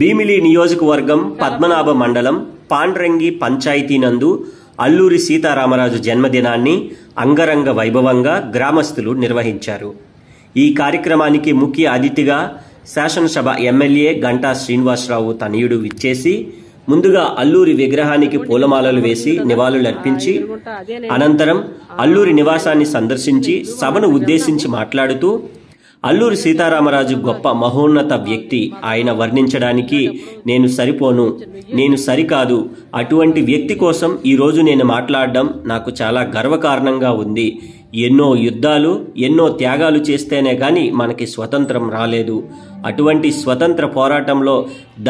భీమిలి నియోజకవర్గం పద్మనాభ మండలం పాండ్రంగి పంచాయతీ నందు అల్లూరి సీతారామరాజు జన్మదినాన్ని అంగరంగ వైభవంగా గ్రామస్తులు నిర్వహించారు. ఈ కార్యక్రమానికి ముఖ్య అతిథిగా శాసనసభ ఎమ్మెల్యే గంటా శ్రీనివాసరావు తనయుడు విచ్చేసి ముందుగా అల్లూరి విగ్రహానికి పూలమాలలు వేసి నివాళులర్పించి అనంతరం అల్లూరి నివాసాన్ని సందర్శించి సభను ఉద్దేశించి మాట్లాడుతూ అల్లూరి సీతారామరాజు గొప్ప మహోన్నత వ్యక్తి, ఆయన వర్ణించడానికి నేను సరిపోను, నేను సరికాదు. అటువంటి వ్యక్తి కోసం ఈరోజు నేను మాట్లాడడం నాకు చాలా గర్వకారణంగా ఉంది. ఎన్నో యుద్ధాలు, ఎన్నో త్యాగాలు చేస్తేనే గాని మనకి స్వతంత్రం రాలేదు. అటువంటి స్వతంత్ర పోరాటంలో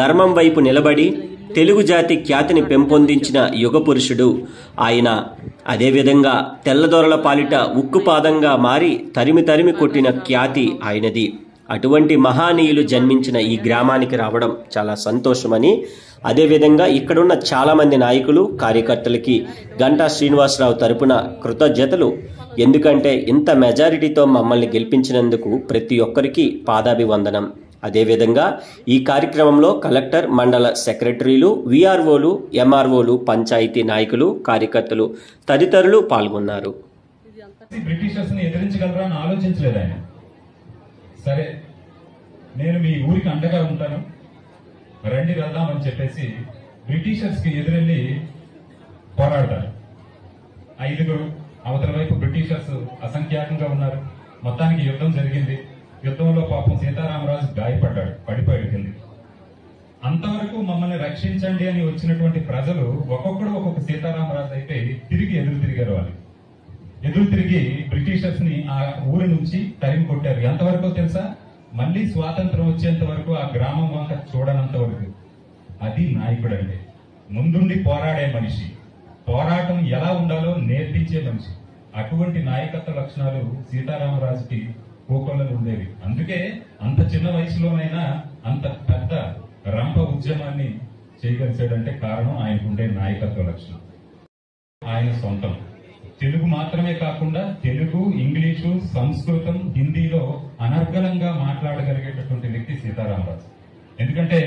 ధర్మం వైపు నిలబడి తెలుగు జాతి ఖ్యాతిని పెంపొందించిన యుగ పురుషుడు ఆయన. అదేవిధంగా తెల్లదొరల పాలిట ఉక్కుపాదంగా మారి తరిమి కొట్టిన ఖ్యాతి ఆయనది. అటువంటి మహానీయులు జన్మించిన ఈ గ్రామానికి రావడం చాలా సంతోషమని, అదేవిధంగా ఇక్కడున్న చాలామంది నాయకులు, కార్యకర్తలకి గంటా శ్రీనివాసరావు తరపున కృతజ్ఞతలు. ఎందుకంటే ఇంత మెజారిటీతో మమ్మల్ని గెలిపించినందుకు ప్రతి ఒక్కరికి పాదాభివందనం. అదేవిధంగా ఈ కార్యక్రమంలో కలెక్టర్, మండల సెక్రటరీలు, విఆర్ఓలు, ఎంఆర్ఓలు, పంచాయతీ నాయకులు, కార్యకర్తలు తదితరులు పాల్గొన్నారు. బ్రిటిషర్స్ ని ఎదిరించగలరా అని ఆలోచించలేదు ఆయన. సరే, నేను మీ ఊరికి అండగా ఉంటాను, రండి వెళ్దాం అని చెప్పేసి బ్రిటిషర్స్ కి ఎదురెళ్లి పోరాడతారు. 5 అవతల వైపు బ్రిటిషర్స్ అసంఖ్యాకంగా ఉన్నారు. మొత్తానికి యుద్ధం జరిగింది. యుద్ధంలో పాపం సీతారామరాజు గాయపడ్డాడు, పడిపోయాడు కింద. అంతవరకు మమ్మల్ని రక్షించండి అని వచ్చినటువంటి ప్రజలు ఒక్కొక్కడు ఒక్కొక్క సీతారామరాజు అయితే తిరిగి ఎదురు తిరిగారు. వాళ్ళు ఎదురు తిరిగి బ్రిటిషర్స్ ని ఆ ఊరి నుంచి తరిమి కొట్టారు. ఎంతవరకు తెలుసా? మళ్ళీ స్వాతంత్రం వచ్చేంత వరకు ఆ గ్రామం వంక చూడనంత వరకు. అది నాయకుడు అంటే. ముందుండి పోరాడే మనిషి, పోరాటం ఎలా ఉండాలో నేర్పించే మనిషి. అటువంటి నాయకత్వ లక్షణాలు సీతారామరాజుకి కోకొల్లలు ఉండేవి. అందుకే అంత చిన్న వయసులోనైనా అంత పెద్ద రంప ఉద్యమాన్ని చేయగలిసాడంటే కారణం ఆయనకుండే నాయకత్వ లక్షణం. ఆయన సొంతం తెలుగు మాత్రమే కాకుండా తెలుగు, ఇంగ్లీషు, సంస్కృతం, హిందీలో అనర్గళంగా మాట్లాడగలిగేటటువంటి వ్యక్తి సీతారామరాజు. ఎందుకంటే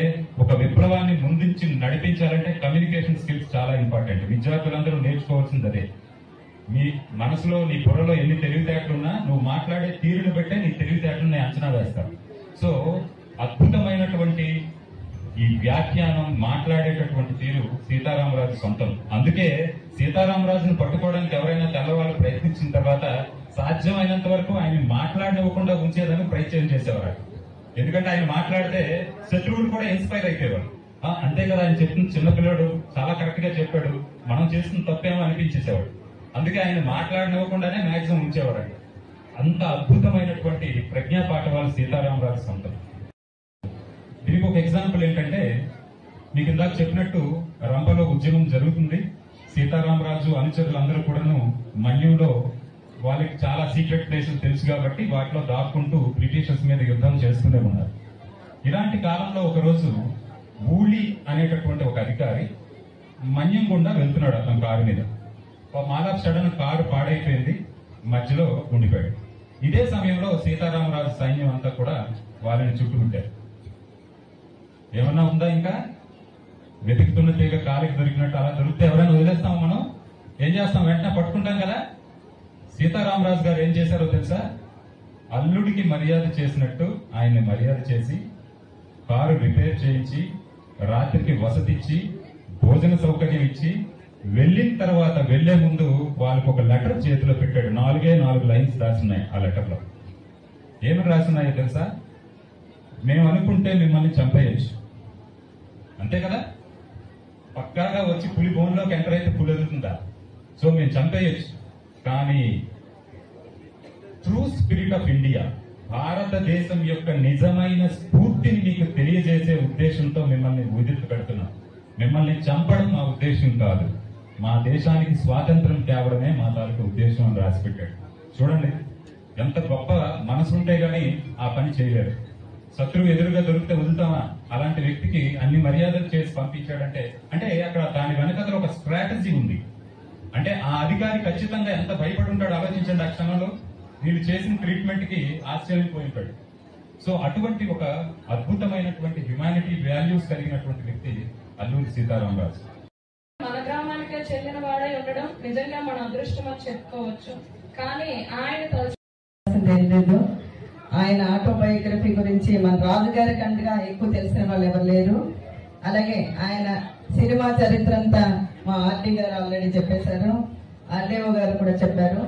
ఒక విప్లవాన్ని ముందుంచి నడిపించాలంటే కమ్యూనికేషన్ స్కిల్స్ చాలా ఇంపార్టెంట్. విద్యార్థులందరూ నేర్చుకోవాల్సింది అదే. నీ మనసులో, నీ బుర్రలో ఎన్ని తెలివితేటలున్నా నువ్వు మాట్లాడే తీరుని బట్టే నీ తెలివితేటలను అంచనా వేస్తావు. సో అద్భుతమైనటువంటి ఈ వ్యాఖ్యానం, మాట్లాడేటటువంటి తీరు సీతారామరాజు సొంతం. అందుకే సీతారామరాజును పట్టుకోవడానికి ఎవరైనా తెల్లవాళ్ళు ప్రయత్నించిన తర్వాత సాధ్యమైనంత వరకు ఆయన మాట్లాడనివ్వకుండా ఉంచేదని ప్రయత్నం చేసేవారు. ఎందుకంటే ఆయన మాట్లాడితే శత్రువులు కూడా ఇన్స్పైర్ అయిపోయేవారు. అంతే కదా, ఆయన చెప్పిన చిన్నపిల్లడు చాలా కరెక్ట్ గా చెప్పాడు, మనం చేసిన తప్పేమో అనిపించేసేవాడు. అందుకే ఆయన మాట్లాడనివ్వకుండానే మాక్సిమం ఉంచేవారు. అంత అద్భుతమైనటువంటి ప్రజ్ఞా పాఠవాలు సీతారామరాజు సొంతం. దీనికి ఒక ఎగ్జాంపుల్ ఏంటంటే, మీకు ఇందాక చెప్పినట్టు రంపలో ఉద్యమం జరుగుతుంది. సీతారామరాజు అనుచరులందరూ కూడాను మన్యంలో వాళ్ళకి చాలా సీక్రెట్ ప్లేసెస్ తెలుసు కాబట్టి వాటిలో దాక్కుంటూ బ్రిటిషర్స్ మీద యుద్ధం చేస్తూనే ఉన్నారు. ఇలాంటి కాలంలో ఒకరోజు ఊళి అనేటటువంటి ఒక అధికారి మన్యం గుండా వెళ్తున్నాడు అతను కారు మీద. మాలా సడన్ కారు పాడైపోయింది, మధ్యలో ఉండిపోయాడు. ఇదే సమయంలో సీతారామరాజు సైన్యం అంతా కూడా వాళ్ళని చుట్టుముట్టారు. ఏమన్నా ఉందా? ఇంకా వెతుకుతున్న తీగ కాలికి దొరికినట్టు అలా దొరికితే ఎవరైనా వదిలేస్తాము? మనం ఏం చేస్తాం? వెంటనే పట్టుకుంటాం కదా. సీతారామరాజు గారు ఏం చేశారో తెలుసా? అల్లుడికి మర్యాద చేసినట్టు ఆయన్ని మర్యాద చేసి కారు రిపేర్ చేయించి, రాత్రికి వసతి ఇచ్చి, భోజన సౌకర్యం ఇచ్చి, వెళ్ళిన తర్వాత వెళ్లే ముందు వాళ్ళకు ఒక లెటర్ చేతిలో పెట్టాడు. 4 లైన్స్ రాసున్నాయి ఆ లెటర్ లో. ఏమి రాసున్నాయో తెలుసా? మేము అనుకుంటే మిమ్మల్ని చంపేయచ్చు, అంతే కదా. పక్కాగా వచ్చి పులి బోన్లోకి ఎంటర్ అయితే పులి ఎదుగుతుందా? సో మేము చంపేయచ్చు, కానీ ట్రూ స్పిరిట్ ఆఫ్ ఇండియా, భారతదేశం యొక్క నిజమైన స్ఫూర్తిని మీకు తెలియజేసే ఉద్దేశంతో మిమ్మల్ని ఉదిర్చి పెడుతున్నాం. మిమ్మల్ని చంపడం మా ఉద్దేశం కాదు, మా దేశానికి స్వాతంత్రం తేవడమే మా తాలూకు ఉద్దేశం అని రాసి పెట్టాడు. చూడండి, ఎంత గొప్ప మనసుంటే గాని ఆ పని చేయలేరు. శత్రువు ఎదురుగా దొరికితే వదులుతామా? అలాంటి వ్యక్తికి అన్ని మర్యాదలు చేసి పంపించాడంటే అంటే అక్కడ దాని వెనకలో ఒక స్ట్రాటజీ ఉంది. అంటే ఆ అధికారి ఖచ్చితంగా ఎంత భయపడి ఉంటాడు ఆలోచించండి. ఆ క్షణంలో వీళ్ళు చేసిన ట్రీట్మెంట్ కి ఆశ్చర్యపోయి ఉంటాడు. సో అటువంటి ఒక అద్భుతమైనటువంటి హ్యుమానిటీ వాల్యూస్ కలిగినటువంటి వ్యక్తి అల్లూరి సీతారామరాజు. మన గ్రామానికే చెందిన వాడే ఉండడం నిజంగా మన అదృష్టం అని చెప్పుకోవచ్చు. కానీ ఆయన తెలియదు. ఆయన ఆటోబయోగ్రఫీ గురించి మన రాజుగారి కంటగా ఎక్కువ తెలిసిన వాళ్ళు ఎవరు లేరు. అలాగే ఆయన సినిమా చరిత్ర అంతా మా ఆర్టీ గారు ఆల్రెడీ చెప్పేశారు, ఆర్డీఓ గారు కూడా చెప్పారు.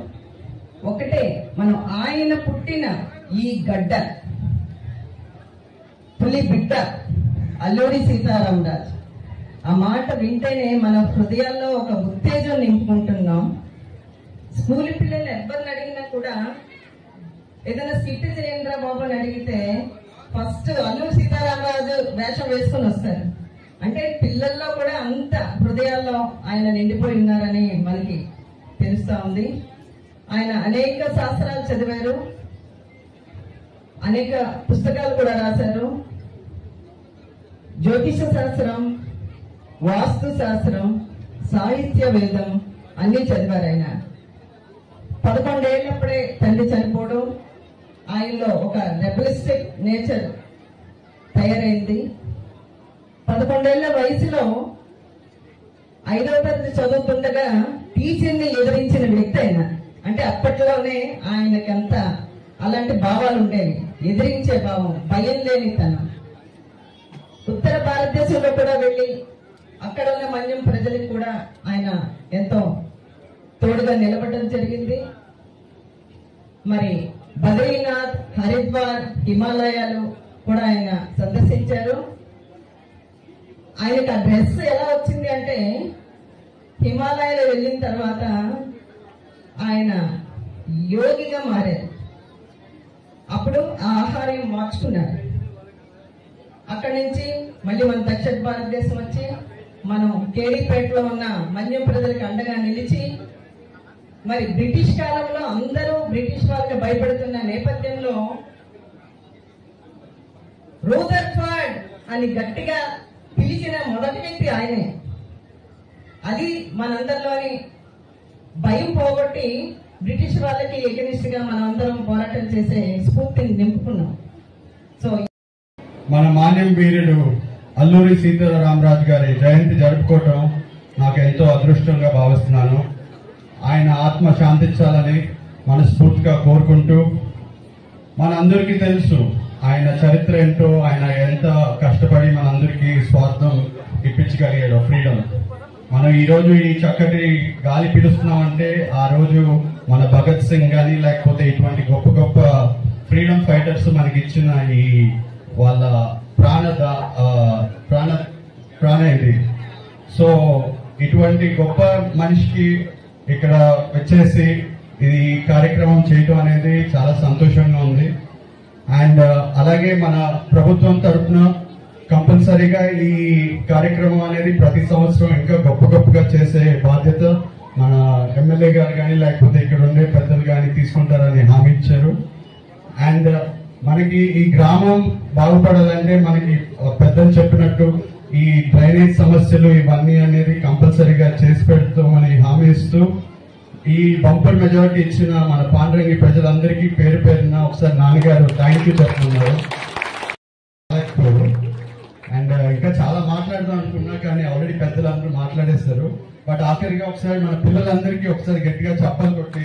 ఒకటే, మనం ఆయన పుట్టిన ఈ గడ్డ పులి బిడ్డ అల్లూరి సీతారామరాజు, ఆ మాట వింటేనే మన హృదయాల్లో ఒక ఉత్తేజం నింపుకుంటున్నాం. స్కూల్ పిల్లలు ఎవరిని అడిగినా కూడా ఏదైనా స్కిట్ చేయండిరా బాబు అని అడిగితే ఫస్ట్ అల్లూరి సీతారామరాజు వేషం వేసుకొని వస్తారు. అంటే పిల్లల్లో కూడా అంత హృదయాల్లో ఆయన నిండిపోయి ఉన్నారని మనకి తెలుస్తా ఉంది. ఆయన అనేక శాస్త్రాలు చదివారు, అనేక పుస్తకాలు కూడా రాశారు. జ్యోతిష శాస్త్రం, వాస్తు శాస్త్రం, సాహిత్య వేదం అన్ని చదివారు ఆయన. 11 ఏళ్ళప్పుడే తండ్రి చనిపోవడం, ఆయనలో ఒక రెబలిస్టిక్ నేచర్ తయారైంది. 11 ఏళ్ల వయసులో 5వ తరగతి చదువుతుండగా టీచర్ని ఎదిరించిన వ్యక్తి ఆయన. అంటే అప్పట్లోనే ఆయనకంత అలాంటి భావాలు ఉండేవి, ఎదిరించే భావం, భయం లేని తనం. ఉత్తర భారతదేశంలో కూడా వెళ్ళి అక్కడ ఉన్న మన్యం ప్రజలకు కూడా ఆయన ఎంతో తోడుగా నిలబడడం జరిగింది. మరి బద్రీనాథ్, హరిద్వార్, హిమాలయాలు కూడా ఆయన సందర్శించారు. ఆయనకు ఆ డ్రెస్ ఎలా వచ్చింది అంటే, హిమాలయాలు వెళ్ళిన తర్వాత ఆయన యోగిగా మారారు. అప్పుడు ఆ ఆహారం మార్చుకున్నారు. అక్కడి నుంచి మళ్ళీ మన దక్షిణ భారతదేశం వచ్చి మనం కేడీపేటలో ఉన్న మన్యం ప్రజలకు అండగా నిలిచి, మరి బ్రిటిష్ కాలంలో అందరూ బ్రిటిష్ వాళ్ళకి భయపడుతున్న నేపథ్యంలో రూదర్ఫర్డ్ అని గట్టిగా పిలిచిన మొదటి వ్యక్తి ఆయనే. అది మనందరిలోని భయం పోగొట్టి బ్రిటిష్ వాళ్ళకి ఎగనిస్ట్ గా మనందరం పోరాటం చేసే స్ఫూర్తిని నింపుకున్నాం. సో మన మాన్యం వీరుడు అల్లూరి సీతారామరాజు గారి జయంతి జరుపుకోవటం నాకు ఎంతో అదృష్టంగా భావిస్తున్నాను. ఆయన ఆత్మ శాంతించాలని మనస్ఫూర్తిగా కోరుకుంటూ, మనందరికీ తెలుసు ఆయన చరిత్ర ఏంటో, ఆయన ఎంత కష్టపడి మనందరికీ స్వార్థం ఇప్పించగలిగాడు, ఫ్రీడమ్. మనం ఈ రోజు ఈ చక్కటి గాలి పీలుస్తున్నామంటే ఆ రోజు మన భగత్ సింగ్ కానీ లేకపోతే ఇటువంటి గొప్ప గొప్ప ఫ్రీడమ్ ఫైటర్స్ మనకి ఇచ్చిన ఈ వాళ్ళ ప్రాణ ఇది. సో ఇటువంటి గొప్ప మనిషికి ఇక్కడ వచ్చేసి ఇది కార్యక్రమం చేయటం అనేది చాలా సంతోషంగా ఉంది. అండ్ అలాగే మన ప్రభుత్వం తరఫున కంపల్సరీగా ఈ కార్యక్రమం అనేది ప్రతి సంవత్సరం ఇంకా గొప్పగా చేసే బాధ్యత మన ఎమ్మెల్యే గారు కానీ లేకపోతే ఇక్కడ ఉండే పెద్దలు కానీ తీసుకుంటారని హామీ ఇచ్చారు. అండ్ మనకి ఈ గ్రామం బాగుపడాలంటే మనకి పెద్దలు చెప్పినట్టు ఈ డ్రైనేజ్ సమస్యలు ఇవన్నీ అనేది కంపల్సరీగా చేసి పెడతామని హామీ ఇస్తూ, ఈ బంపర్ మెజారిటీ ఇచ్చిన మన పాండ్రంగి ప్రజలందరికీ పేరు పేరున ఒకసారి నాన్నగారు థ్యాంక్ యూ చెప్తున్నారు. అండ్ ఇంకా చాలా మాట్లాడదాం అనుకున్నా కానీ ఆల్రెడీ పెద్దలందరూ మాట్లాడేస్తారు. బట్ ఆఖరిగా ఒకసారి మన పిల్లలందరికీ ఒకసారి గట్టిగా చప్పలు కొట్టి